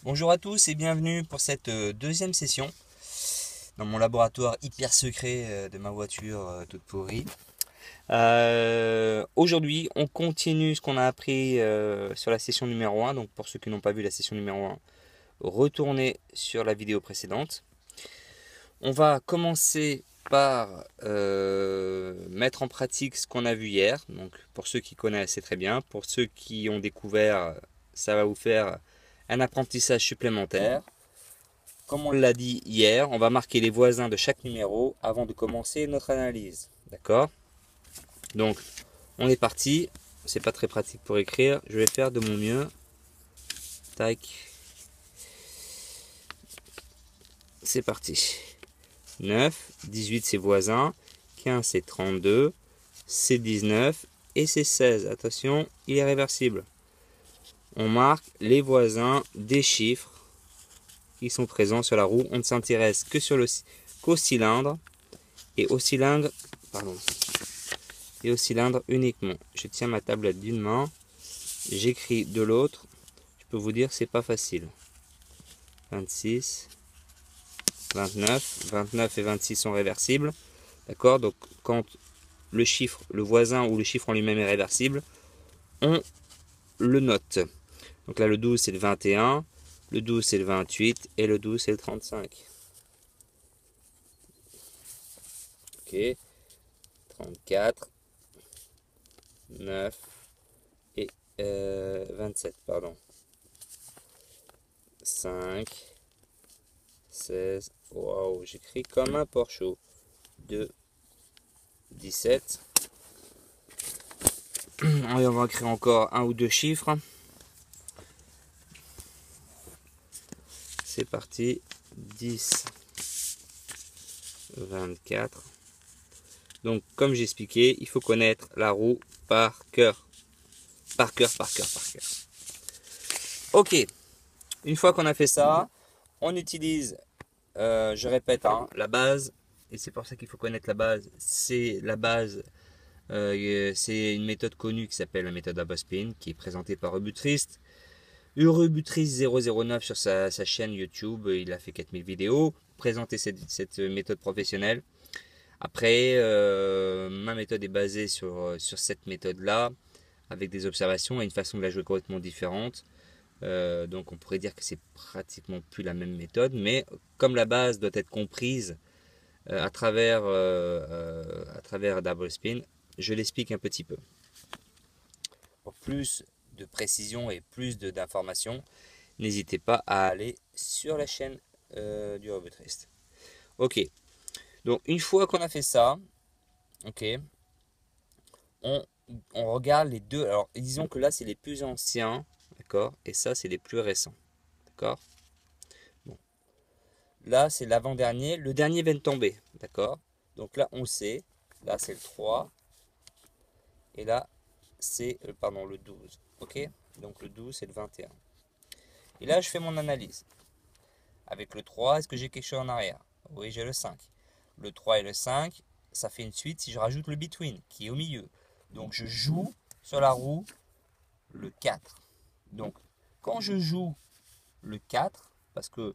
Bonjour à tous et bienvenue pour cette deuxième session dans mon laboratoire hyper secret de ma voiture toute pourrie. Aujourd'hui, on continue ce qu'on a appris sur la session numéro un. Donc pour ceux qui n'ont pas vu la session numéro un, retournez sur la vidéo précédente. On va commencer par mettre en pratique ce qu'on a vu hier. Donc pour ceux qui connaissent, c'est très bien. Pour ceux qui ont découvert, ça va vous faire un apprentissage supplémentaire. Comme on l'a dit hier, on va marquer les voisins de chaque numéro avant de commencer notre analyse. D'accord? Donc, on est parti. C'est pas très pratique pour écrire. Je vais faire de mon mieux. Tac. C'est parti. 9, 18 c'est voisins, 15 c'est 32, c'est 19 et c'est 16. Attention, il est réversible. On marque les voisins des chiffres qui sont présents sur la roue. On ne s'intéresse que qu'au cylindre et au cylindre, pardon, et au cylindre uniquement. Je tiens ma tablette d'une main, j'écris de l'autre. Je peux vous dire que c'est pas facile. 26, 29, 29 et 26 sont réversibles. D'accord? Donc quand le chiffre, le voisin ou le chiffre en lui-même est réversible, on le note. Donc là le 12 c'est le 21, le 12 c'est le 28 et le 12 c'est le 35. Ok, 34, 9 et 27, pardon. 5, 16, waouh, j'écris comme un Porsche. 2, 17. Et on va écrire encore un ou deux chiffres. C'est parti. 10, 24. Donc, comme j'expliquais, il faut connaître la roue par cœur. Par cœur, par cœur, par cœur. Ok. Une fois qu'on a fait ça, on utilise, je répète, hein, la base. Et c'est pour ça qu'il faut connaître la base. C'est la base. C'est une méthode connue qui s'appelle la méthode Abospin, qui est présentée par Ubutrist. Urubutrist009 sur sa chaîne YouTube, il a fait 4000 vidéos, présenter cette méthode professionnelle. Après, ma méthode est basée sur cette méthode-là, avec des observations et une façon de la jouer complètement différente. Donc on pourrait dire que c'est pratiquement plus la même méthode, mais comme la base doit être comprise à travers Double Spin, je l'explique un petit peu. Pour plus de précision et plus d'informations, n'hésitez pas à aller sur la chaîne du Robotrist. Ok, donc une fois qu'on a fait ça, ok, on, on regarde les deux. Alors disons que là c'est les plus anciens, d'accord, et ça c'est les plus récents, d'accord. Bon. Là c'est l'avant-dernier, le dernier vient de tomber, d'accord. Donc là on sait, là c'est le 3, et là c'est pardon, le 12, ok. Donc le 12 c'est le 21. Et là je fais mon analyse. Avec le 3, est-ce que j'ai quelque chose en arrière? Oui, j'ai le 5. Le 3 et le 5, ça fait une suite si je rajoute le between qui est au milieu. Donc je joue sur la roue le 4. Donc quand je joue le 4, parce que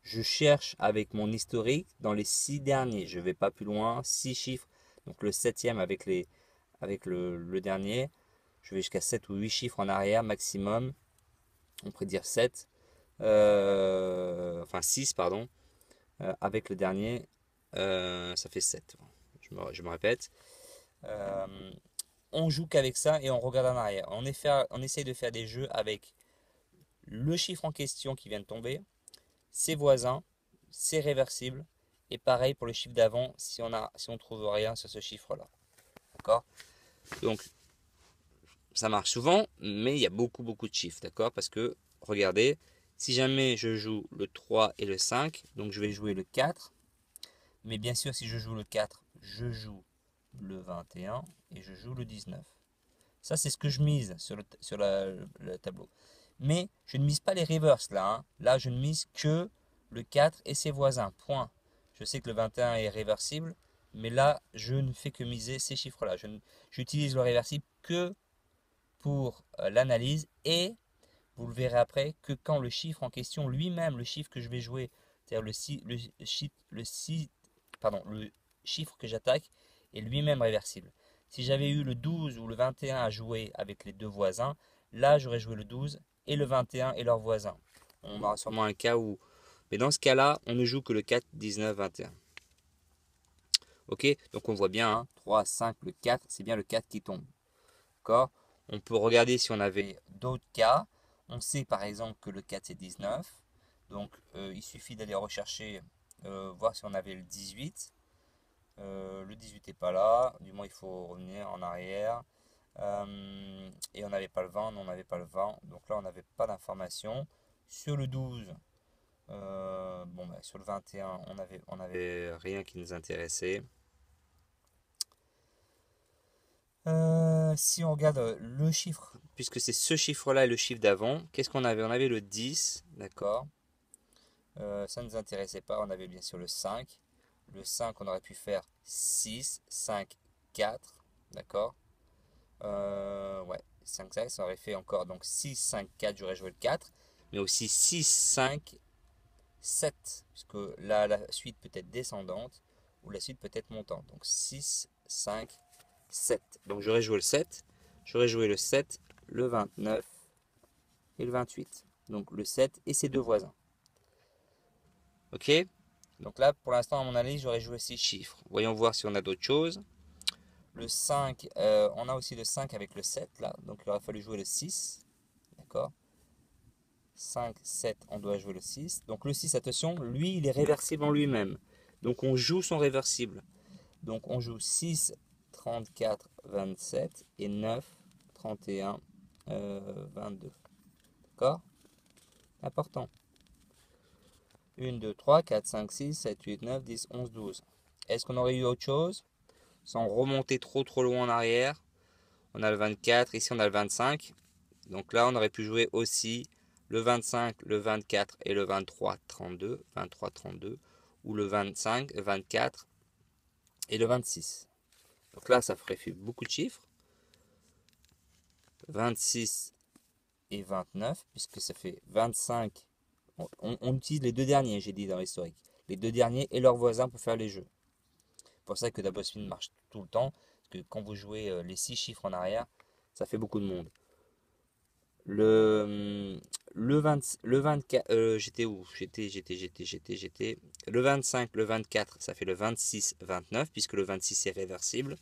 je cherche avec mon historique dans les 6 derniers, je ne vais pas plus loin, 6 chiffres. Donc le 7e avec le dernier, je vais jusqu'à 7 ou 8 chiffres en arrière maximum. On pourrait dire 7. Enfin 6, pardon. Avec le dernier, ça fait 7. Je me répète. Euh, on joue qu'avec ça et on regarde en arrière. On essaye de faire des jeux avec le chiffre en question qui vient de tomber, ses voisins, ses réversibles, et pareil pour le chiffre d'avant si on trouve rien sur ce chiffre-là. D'accord? Donc ça marche souvent, mais il y a beaucoup de chiffres, d'accord? Parce que regardez, si jamais je joue le 3 et le 5, donc je vais jouer le 4. Mais bien sûr, si je joue le 4, je joue le 21 et je joue le 19. Ça, c'est ce que je mise sur le tableau. Mais je ne mise pas les reverse là. Hein. Là, je ne mise que le 4 et ses voisins. Point. Je sais que le 21 est réversible, mais là, je ne fais que miser ces chiffres-là. J'utilise le réversible que pour l'analyse et vous le verrez après, que quand le chiffre en question lui-même, le chiffre que je vais jouer, c'est-à-dire le chiffre que j'attaque est lui-même réversible. Si j'avais eu le 12 ou le 21 à jouer avec les deux voisins, là j'aurais joué le 12 et le 21 et leur voisin. On aura sûrement un cas où... Mais dans ce cas-là, on ne joue que le 4, 19, 21. Ok, donc on voit bien, hein, 3, 5, le 4, c'est bien le 4 qui tombe. D'accord. On peut regarder si on avait d'autres cas. On sait par exemple que le 4 c'est 19. Donc il suffit d'aller rechercher, voir si on avait le 18. Le 18 n'est pas là, du moins il faut revenir en arrière. Et on n'avait pas le 20, non, on n'avait pas le 20. Donc là on n'avait pas d'information. Sur le 12, bon, bah, sur le 21, on avait rien qui nous intéressait. Si on regarde le chiffre, puisque c'est ce chiffre-là et le chiffre d'avant, qu'est-ce qu'on avait? On avait le 10, d'accord. Ça ne nous intéressait pas, on avait bien sûr le 5. Le 5, on aurait pu faire 6, 5, 4, d'accord. Ouais, 5, 5, ça aurait fait encore donc 6, 5, 4, j'aurais joué le 4. Mais aussi 6, 5, 7, puisque là, la suite peut être descendante ou la suite peut être montante. Donc 6, 5, 7. Donc j'aurais joué le 7, j'aurais joué le 7, le 29 et le 28. Donc le 7 et ses deux voisins. Ok. Donc là, pour l'instant, à mon analyse, j'aurais joué 6 chiffres. Voyons voir si on a d'autres choses. Le 5, on a aussi le 5 avec le 7 là. Donc il aurait fallu jouer le 6. D'accord. 5, 7, on doit jouer le 6. Donc le 6, attention, lui, il est réversible en lui-même. Donc on joue son réversible. Donc on joue 6, 34, 27 et 9, 31, 22. D'accord? Important. 1, 2, 3, 4, 5, 6, 7, 8, 9, 10, 11, 12. Est-ce qu'on aurait eu autre chose? Sans remonter trop loin en arrière. On a le 24, ici on a le 25. Donc là on aurait pu jouer aussi le 25, le 24 et le 23, 32. 23, 32. Ou le 25, 24 et le 26. Donc là ça ferait beaucoup de chiffres. 26 et 29, puisque ça fait 25. On utilise les deux derniers, j'ai dit dans l'historique. Les deux derniers et leurs voisins pour faire les jeux. C'est pour ça que Double Spin marche tout le temps. Parce que quand vous jouez les 6 chiffres en arrière, ça fait beaucoup de monde. Le 24, j'étais où? J'étais. Le 25, le 24, ça fait le 26, 29, puisque le 26 est réversible.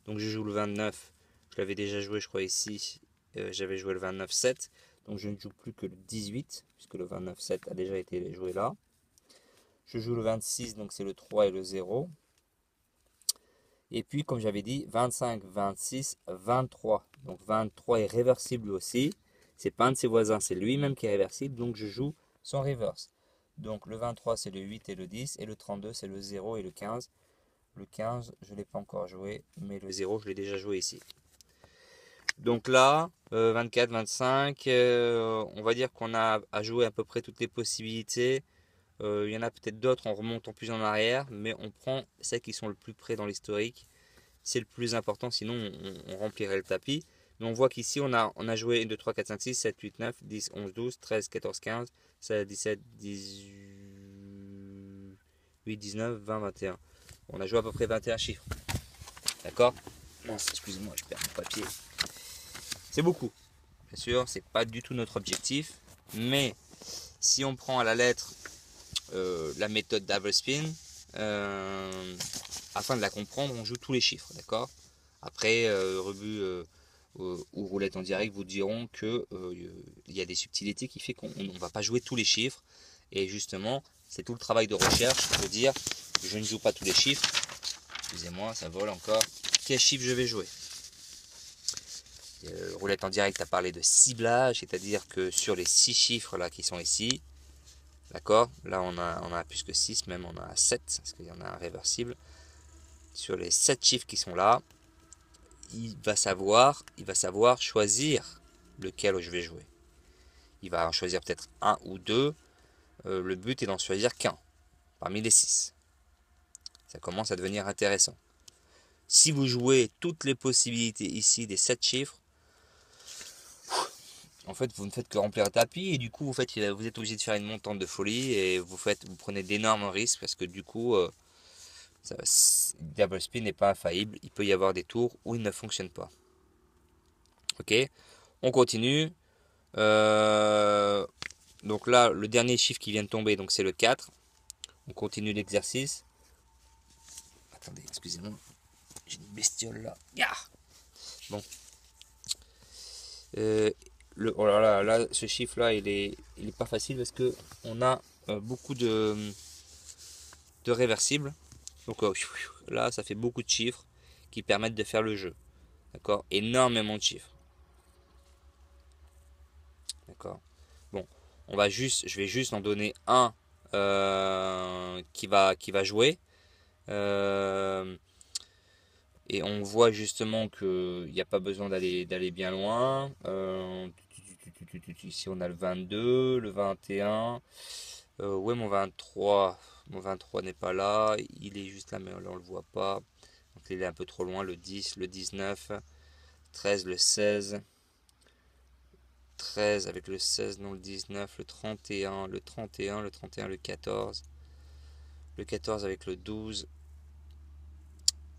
Donc je joue le 29. Je l'avais déjà joué, je crois, ici. J'avais joué le 29, 7. Donc je ne joue plus que le 18, puisque le 29, 7 a déjà été joué là. Je joue le 26, donc c'est le 3 et le 0. Et puis, comme j'avais dit, 25, 26, 23. Donc 23 est réversible aussi. C'est pas un de ses voisins, c'est lui-même qui est réversible. Donc je joue son reverse. Donc le 23, c'est le 8 et le 10. Et le 32, c'est le 0 et le 15. Le 15, je ne l'ai pas encore joué, mais le 0, je l'ai déjà joué ici. Donc là, 24, 25, on va dire qu'on a à jouer à peu près toutes les possibilités. Il y en a peut-être d'autres en remontant plus en arrière, mais on prend celles qui sont le plus près dans l'historique. C'est le plus important, sinon on remplirait le tapis. Mais on voit qu'ici on a joué 1, 2, 3, 4, 5, 6, 7, 8, 9, 10, 11, 12, 13, 14, 15, 16, 17, 18, 19, 20, 21. On a joué à peu près 21 chiffres. D'accord? Excusez-moi, je perds mon papier. C'est beaucoup. Bien sûr, c'est pas du tout notre objectif. Mais si on prend à la lettre la méthode Double Spin, afin de la comprendre, on joue tous les chiffres, d'accord? Après, rebut ou roulette en direct vous diront que il y a des subtilités qui fait qu'on ne va pas jouer tous les chiffres. Et justement, c'est tout le travail de recherche de dire je ne joue pas tous les chiffres. Excusez-moi, ça vole encore. Quel chiffre je vais jouer? Roulette en direct a parlé de ciblage, c'est-à-dire que sur les 6 chiffres là qui sont ici, d'accord, là on a plus que 6, même on a 7, parce qu'il y en a un réversible. Sur les 7 chiffres qui sont là, il va savoir choisir lequel je vais jouer. Il va en choisir peut-être un ou deux. Le but est d'en choisir qu'un parmi les 6. Ça commence à devenir intéressant. Si vous jouez toutes les possibilités ici des 7 chiffres, en fait, vous ne faites que remplir un tapis et du coup, vous êtes obligé de faire une montante de folie et vous prenez d'énormes risques parce que du coup, double spin n'est pas infaillible. Il peut y avoir des tours où il ne fonctionne pas. Ok, on continue. Donc là, le dernier chiffre qui vient de tomber, donc c'est le 4. On continue l'exercice. Attendez, excusez-moi. J'ai une bestiole là. Yeah. Bon. Oh là, là, ce chiffre-là, il est pas facile parce que on a beaucoup de réversibles. Donc là, ça fait beaucoup de chiffres qui permettent de faire le jeu. D'accord? Énormément de chiffres. D'accord? Bon, je vais juste en donner un qui va jouer. Euh, et on voit justement qu'il n'y a pas besoin d'aller bien loin. Ici on a le 22, le 21. Ouais, mon 23. Mon 23 n'est pas là. Il est juste là, mais là on le voit pas. Donc il est un peu trop loin. Le 10, le 19, 13, le 16. 13 avec le 16, non le 19, le 31, le 31, le 31, le 14. Le 14 avec le 12.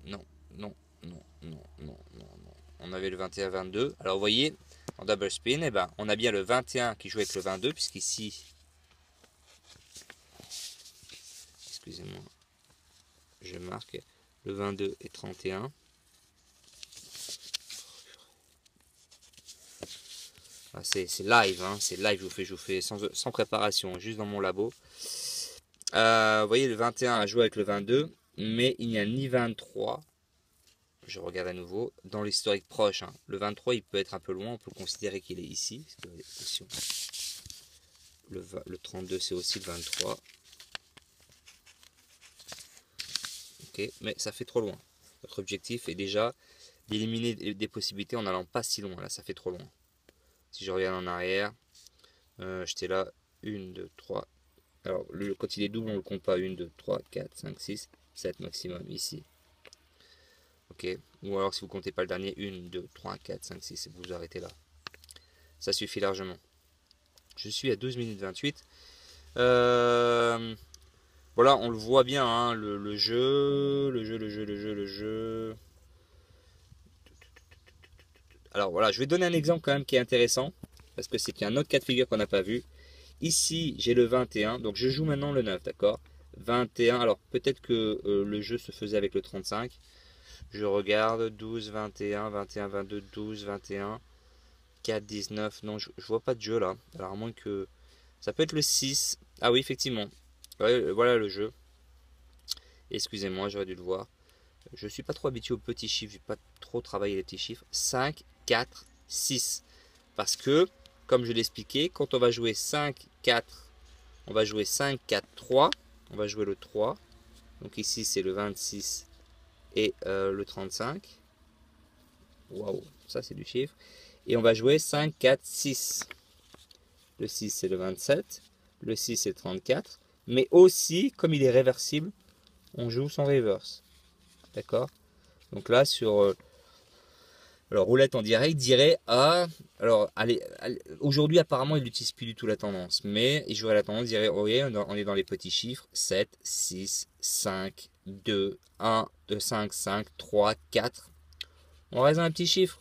Non, non, non, non, non, non, non. On avait le 21, 22. Alors vous voyez, en double spin, eh ben, on a bien le 21 qui joue avec le 22, puisqu'ici, excusez-moi, je marque le 22 et 31. Ah, c'est live, hein, c'est live, je vous fais sans préparation, juste dans mon labo. Vous voyez, le 21 a joué avec le 22, mais il n'y a ni 23. Je regarde à nouveau. Dans l'historique proche, hein, le 23, il peut être un peu loin. On peut considérer qu'il est ici. Le 32, c'est aussi le 23. Ok, mais ça fait trop loin. Notre objectif est déjà d'éliminer des possibilités en n'allant pas si loin. Là, ça fait trop loin. Si je regarde en arrière, j'étais là. 1, 2, 3. Alors, quand il est double, on ne le compte pas. 1, 2, 3, 4, 5, 6, 7 maximum ici. Ok, ou alors si vous comptez pas le dernier, 1, 2, 3, 4, 5, 6, et vous arrêtez là. Ça suffit largement. Je suis à 12 minutes 28. Voilà, on le voit bien, hein, le jeu. Alors voilà, je vais donner un exemple quand même qui est intéressant, parce que c'est un autre cas de figure qu'on n'a pas vu. Ici, j'ai le 21, donc je joue maintenant le 9, d'accord? 21, alors peut-être que le jeu se faisait avec le 35. Je regarde 12, 21, 21, 22, 12, 21, 4, 19. Non, je vois pas de jeu là. Alors à moins que... Ça peut être le 6. Ah oui, effectivement. Ouais, voilà le jeu. Excusez-moi, j'aurais dû le voir. Je suis pas trop habitué aux petits chiffres. J'ai pas trop travaillé les petits chiffres. 5, 4, 6. Parce que, comme je l'ai expliqué, quand on va jouer 5, 4, on va jouer 5, 4, 3. On va jouer le 3. Donc ici, c'est le 26 et le 35. Waouh, ça c'est du chiffre. Et on va jouer 5, 4, 6. Le 6 c'est le 27. Le 6 c'est le 34. Mais aussi, comme il est réversible, on joue son reverse. D'accord? Donc là, sur alors, roulette en direct, dirait alors, allez, aujourd'hui, apparemment, il n'utilise plus du tout la tendance. Mais il jouerait la tendance, dirait oh, oui, on est dans les petits chiffres 7, 6, 5, 2, 1, 2, 5, 5, 3, 4. On reste dans un petit chiffre.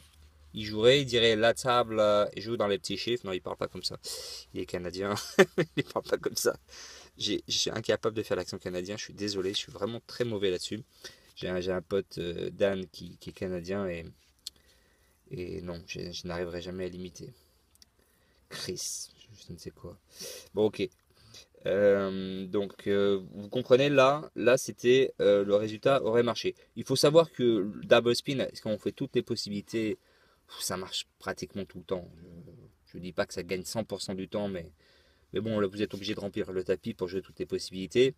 Il jouerait, il dirait la table, il joue dans les petits chiffres. Non, il parle pas comme ça. Il est canadien, il parle pas comme ça. Je suis incapable de faire l'accent canadien, je suis désolé, je suis vraiment très mauvais là-dessus. J'ai un pote, Dan, qui est canadien, et non, je n'arriverai jamais à l'imiter. Chris, je ne sais quoi. Bon, ok. Donc, vous comprenez, là c'était le résultat aurait marché. Il faut savoir que double spin, quand on fait toutes les possibilités, ça marche pratiquement tout le temps. Je ne dis pas que ça gagne 100% du temps, mais bon, là, vous êtes obligé de remplir le tapis pour jouer toutes les possibilités.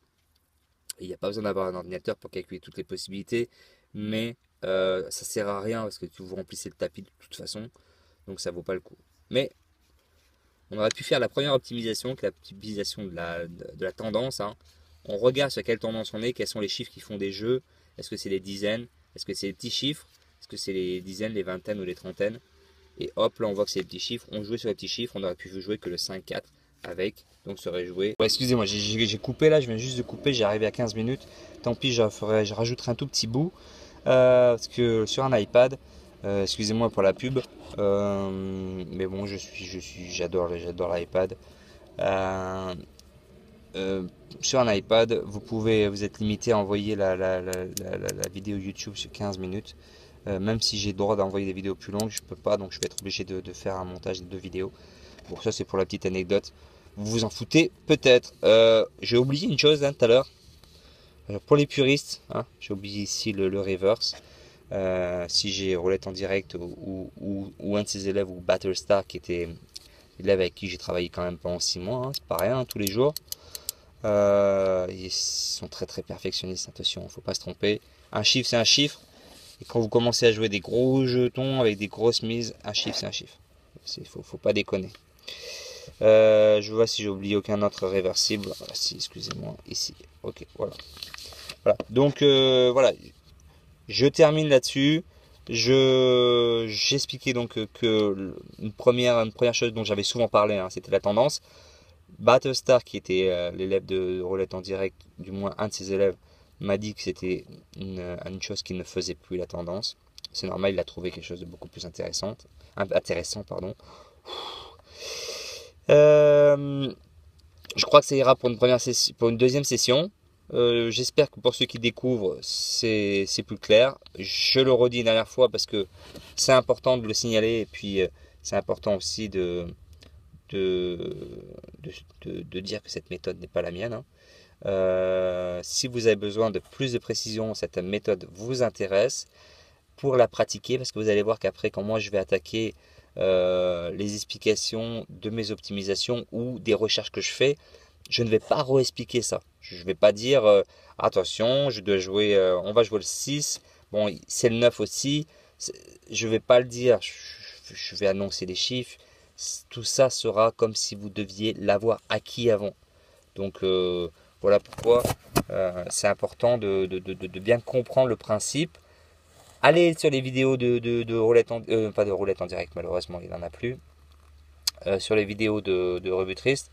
Il n'y a pas besoin d'avoir un ordinateur pour calculer toutes les possibilités, mais ça sert à rien parce que vous remplissez le tapis de toute façon, donc ça vaut pas le coup. Mais on aurait pu faire la première optimisation, qui est l'optimisation de la tendance, hein. On regarde sur quelle tendance on est, quels sont les chiffres qui font des jeux. Est-ce que c'est les dizaines? Est-ce que c'est les petits chiffres? Est-ce que c'est les dizaines, les vingtaines ou les trentaines? Et hop, là on voit que c'est les petits chiffres. On jouait sur les petits chiffres, on aurait pu jouer que le 5-4 avec. Donc ça aurait joué. Ouais, excusez-moi, j'ai coupé là, je viens juste de couper, j'ai arrivé à 15 minutes. Tant pis, je rajouterai un tout petit bout. Parce que sur un iPad, excusez-moi pour la pub, mais bon, j'adore l'iPad. Sur un iPad, vous êtes limité à envoyer la vidéo YouTube sur 15 minutes. Même si j'ai le droit d'envoyer des vidéos plus longues, je peux pas, donc je vais être obligé de faire un montage de 2 vidéos. Bon, ça c'est pour la petite anecdote. Vous vous en foutez peut-être. J'ai oublié une chose tout à l'heure. Pour les puristes, hein, j'ai oublié ici le reverse. Si j'ai Roulette en direct ou un de ses élèves ou Battlestar qui était l'élève avec qui j'ai travaillé quand même pendant 6 mois, hein, c'est pas rien, tous les jours. Ils sont très très perfectionnistes, attention, il ne faut pas se tromper. Un chiffre c'est un chiffre. Et quand vous commencez à jouer des gros jetons avec des grosses mises, un chiffre c'est un chiffre. Faut pas déconner. Je vois si j'ai oublié aucun autre réversible. Ah, si, excusez-moi, ici. Ok, voilà. Voilà. Donc voilà, je termine là-dessus. J'expliquais donc que une première chose dont j'avais souvent parlé, hein, c'était la tendance. Battlestar, qui était l'élève de Roulette en direct, du moins un de ses élèves, m'a dit que c'était une chose qui ne faisait plus la tendance. C'est normal, il a trouvé quelque chose de beaucoup plus intéressant, pardon. Je crois que ça ira pour une deuxième session. J'espère que pour ceux qui découvrent, c'est plus clair. Je le redis une dernière fois parce que c'est important de le signaler et puis c'est important aussi de dire que cette méthode n'est pas la mienne, hein. Si vous avez besoin de plus de précision, cette méthode vous intéresse, pour la pratiquer, parce que vous allez voir qu'après, quand moi je vais attaquer les explications de mes optimisations ou des recherches que je fais, je ne vais pas re-expliquer ça. Je ne vais pas dire attention, je dois jouer, on va jouer le 6, bon, c'est le 9 aussi. Je ne vais pas le dire, je vais annoncer les chiffres. Tout ça sera comme si vous deviez l'avoir acquis avant. Donc voilà pourquoi c'est important de bien comprendre le principe. Allez sur les vidéos de roulette pas de roulette en direct, malheureusement il n'en a plus. Sur les vidéos de Rebutrist,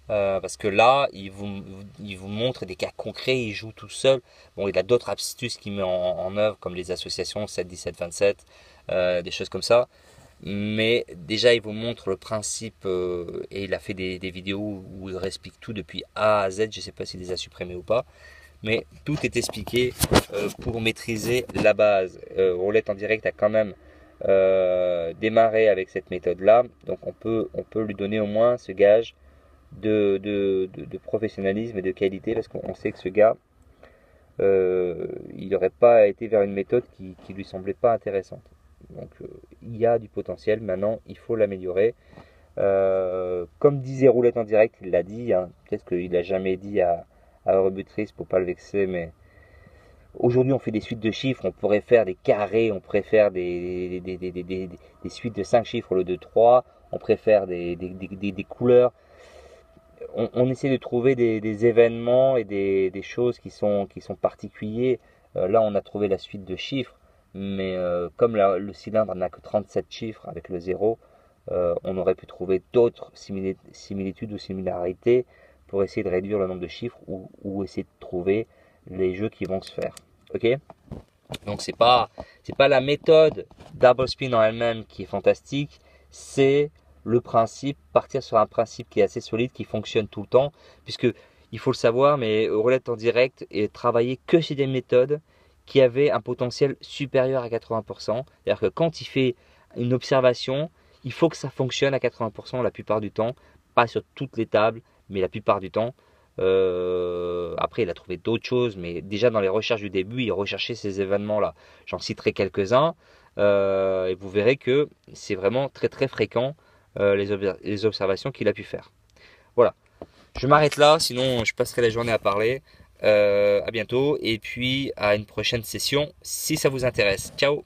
parce que là il vous montre des cas concrets, il joue tout seul. Bon, il a d'autres astuces qu'il met en œuvre, comme les associations 7, 17, 27, des choses comme ça. Mais déjà il vous montre le principe et il a fait des vidéos où il explique tout depuis A à Z. Je ne sais pas s'il les a supprimés ou pas, mais tout est expliqué pour maîtriser la base. Roulette en direct a quand même démarré avec cette méthode là, donc on peut lui donner au moins ce gage de professionnalisme et de qualité, parce qu'on sait que ce gars il n'aurait pas été vers une méthode qui lui semblait pas intéressante. Donc il y a du potentiel, maintenant il faut l'améliorer. Comme disait Roulette en direct, il l'a dit, hein, peut-être qu'il l'a jamais dit à Rebutrist pour pas le vexer, mais aujourd'hui on fait des suites de chiffres, on pourrait faire des carrés, on pourrait faire des suites de 5 chiffres au lieu de 3, on préfère des couleurs. On essaie de trouver des événements et des choses qui sont particuliers. Là on a trouvé la suite de chiffres, mais comme le cylindre n'a que 37 chiffres avec le 0, on aurait pu trouver d'autres similitudes ou similarités pour essayer de réduire le nombre de chiffres ou essayer de trouver les jeux qui vont se faire. Ok? Donc c'est pas la méthode double spin en elle-même qui est fantastique, c'est le principe, partir sur un principe qui est assez solide, qui fonctionne tout le temps, puisque il faut le savoir, mais Roulette en direct et travailler que sur des méthodes qui avaient un potentiel supérieur à 80%. C'est-à-dire que quand il fait une observation, il faut que ça fonctionne à 80% la plupart du temps, pas sur toutes les tables, mais la plupart du temps. Après il a trouvé d'autres choses, mais déjà dans les recherches du début il recherchait ces événements là. J'en citerai quelques-uns et vous verrez que c'est vraiment très très fréquent les observations qu'il a pu faire. Voilà, je m'arrête là, sinon je passerai la journée à parler. À bientôt et puis à une prochaine session si ça vous intéresse. Ciao.